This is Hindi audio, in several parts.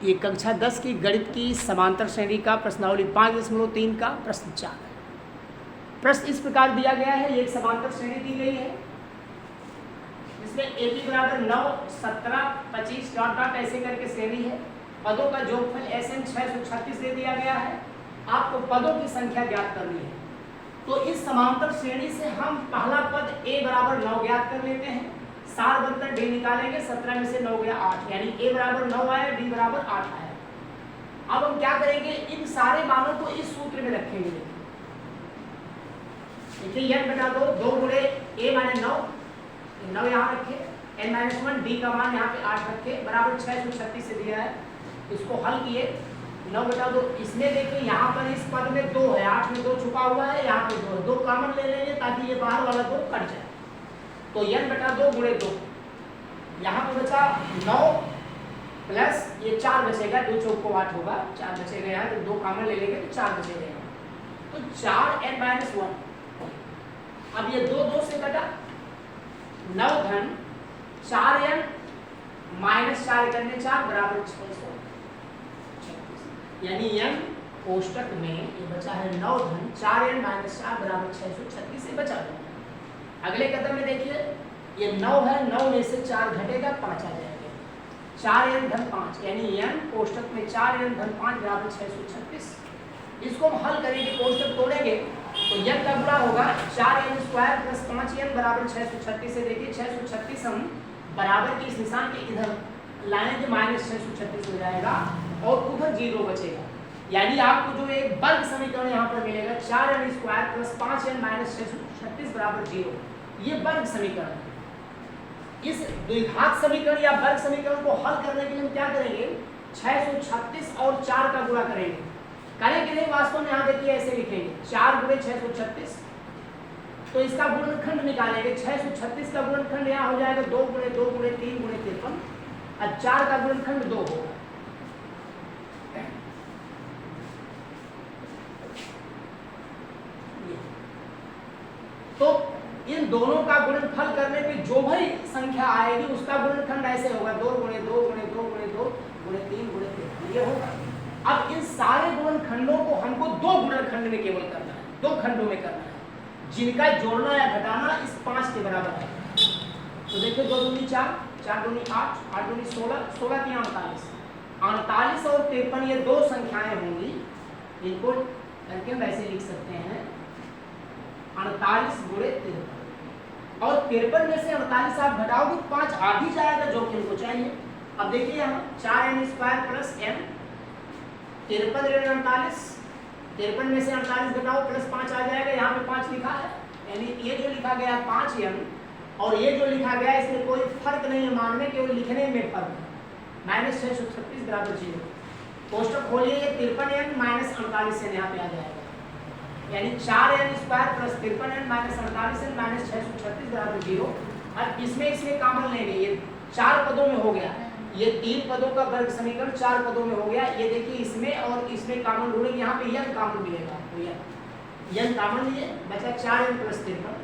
ये कक्षा 10 की गणित की समांतर श्रेणी का प्रश्नावली 5.3 का प्रश्न 4 है। प्रश्न इस प्रकार दिया गया है, ये एक समांतर श्रेणी दी गई है जिसमें ए बी बराबर 9, 17, 25 डॉट डॉट ऐसे करके श्रेणी है। पदों का जोगफल SN 636 दे दिया गया है। आपको पदों की संख्या ज्ञात करनी है। तो इस समांतर श्रेणी से हम पहला पद a बराबर 9 ज्ञात कर लेते हैं। सार बनकर d निकालेंगे, 17 में से 9 गया 8, यानी a बराबर 9 आया, d बराबर 8 आया। अब हम क्या करेंगे, इन सारे मानों को इस सूत्र में रखेंगे। देखिए n बटा 2 गुणे a माने 9, 9 यहाँ रखे, n-1 d का मान यहाँ पे 8 रखे, बराबर 636 से दिया है। इसको हल किए, 9 बटा 2, इसमें देखिए यहाँ पर इस पद में 2 है, 8 में 2 छुपा हुआ है, यहाँ पे 2 है, 2 कॉमन ले लेंगे ताकि ये बाहर वाला 2 कट जाए। तो n बटा 2 गुणे 2, यहाँ पे बचा 9 प्लस ये 4 बचेगा, 2 चौक को 8 होगा, 4 बचेगा यहाँ, तो 2 कॉमन ले लेंगे तो 4 बचेगा यहाँ। तो 4n-1, अब ये 2 से कटा, 9 धन 4n माइनस 4 करने 4 बराबर 600, यानी n कोष्टक में ये बचा है 9 धन 4n माइनस 4 बराबर 636 से बचा है। अगले कदम में देखिए, ये 9 है, 9 में से 4 घटेगा, 5 आ जाएगा, 4n धन 5, यानी n कोष्टक में 4n धन 5 बराबर 636। इसको हम हल करेंगे, कोष्टक तोड़ेंगे तो n का गुणा होगा 4n स्क्वायर प्लस 5n बराबर 636 से। देखिए 636 हम बराबर की इस निशान के इधर लाएंगे, माइनस 636 हो जाएगा और उधर 0 बचेगा, यानी आपको जो एक वर्ग समीकरण यहाँ पर मिलेगा 4n square plus 5n minus 636 बराबर 0, ये वर्ग समीकरण है। इस द्विघात समीकरण या वर्ग समीकरण को हल करने के लिए हम क्या करेंगे, 636 और 4 का गुणा करेंगे। करेंगे नहीं, वास्तव में यहाँ देखिए ऐसे लिखेंगे, 4 गुणे 636, तो इसका गुणनखंड निकालेंगे। 636 का गुणनखंड यहाँ हो जाएगा 2 गुणे 2 गुणे 3 गुणे 53, और 4 का गुणनखंड 2 होगा। तो इन दोनों का गुणनफल करने पे जो भी संख्या आएगी उसका गुणनखंड ऐसे होगा, 2 गुणे 2 गुणे 2 गुणे 2 गुणे 3 गुणे 3, ये होगा। अब इन सारे गुणनखंडों को हमको 2 गुणनखंड में केवल करना है, 2 खंडों में करना है, जिनका जोड़ना या घटाना इस 5 के बराबर है। तो देखिए 2 दूनी 4, 4 दूनी 8, 8 दूनी 16, 16 की 48, 48 और 53 ये 2 संख्याएं होंगी। इनको करके हम ऐसे लिख सकते हैं 48 गुणे 53, और 53 में से 48 आप घटाओगे 5 आ ही जाएगा जो कि हमको चाहिए। अब देखिए यहाँ 4n स्क्वायर प्लस m, 53 ऋण 48, 53 में से 48 घटाओ प्लस 5 आ जाएगा, यहाँ पे 5 लिखा है, यानी ये जो लिखा गया 5n और ये जो लिखा गया इसमें कोई फर्क नहीं है मान में, केवल लिखने में फर्क है, माइनस 636 बराबर 0। कोष्टक खोलिए, ये 53n माइनस 48n यहाँ पे आ जाएगा, यानी 4n square plus 53n minus 48n minus 636 बराबर 0। और इसमें कॉमन लेंगे, ये 4 पदों में हो गया, ये 3 पदों का वर्ग समीकरण 4 पदों में हो गया। ये देखिए इसमें और इसमें कॉमन ढूंढेंगे, यहाँ पे n कॉमन मिलेगा, तो n कॉमन लिए, बचा 4n प्लस 53,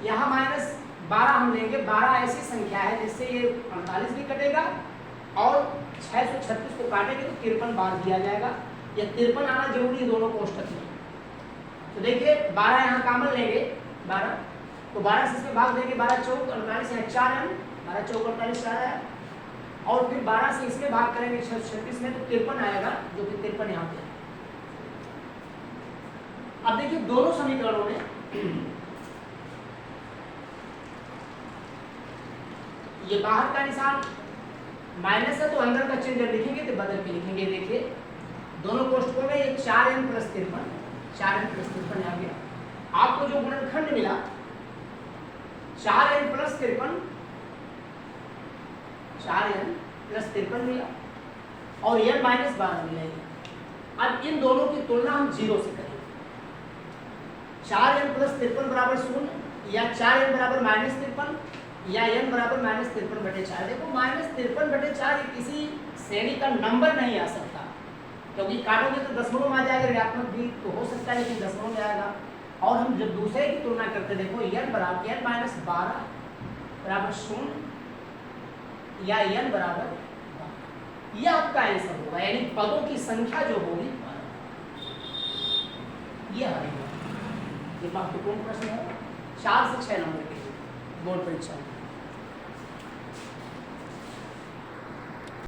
यहाँ माइनस 12 हम लेंगे। 12 ऐसी संख्या है जिससे ये 48 भी कटेगा और 636 को काटेंगे तो 53 बार दिया जाएगा। ये 53 आना जरूरी है दोनों कोष्टक में। तो देखिए 12 यहाँ कॉमन लेंगे, 12, तो 12 से इसमें भाग देंगे, 12 चौक 48, यहाँ 4n, 12 चौक 48 4 आया, और फिर 12 से इसमें भाग करेंगे 636 में तो 53 आएगा, जो कि 53 यहाँ पे। अब देखिए दोनों समीकरणों में ये बाहर का निशान माइनस है तो अंदर का चिन्ह जब लिखेंगे तो बदल के लिखेंगे। देखिए दोनों कोष्टकों में ये 4n प्लस 53, 4n प्लस 53 आ गया। आपको जो गुणनखंड मिला 4n प्लस 53, 4n प्लस 53 मिला और n माइनस 12 मिलेगा। अब इन दोनों की तुलना हम 0 से करेंगे, 4n प्लस 53 बराबर 0, या 4n बराबर माइनस 53, या n बराबर माइनस 53 बटे 4। देखो माइनस 53 बटे 4 किसी श्रेणी का नंबर नहीं आ सकता, क्योंकि काटोगे तो दशमलव में आ जाएगा, ऋणात्मक भी तो हो सकता है लेकिन दशमलव में आएगा। और हम जब दूसरे की तुलना करते देखो n बराबर n माइनस 12 बराबर 0 या n बराबर 12, ये आपका आंसर होगा, यानी पदों की संख्या जो होगी ये हमारी ये महत्वपूर्ण प्रश्न है 4 से 6 नंबर के बोर्ड परीक्षा में।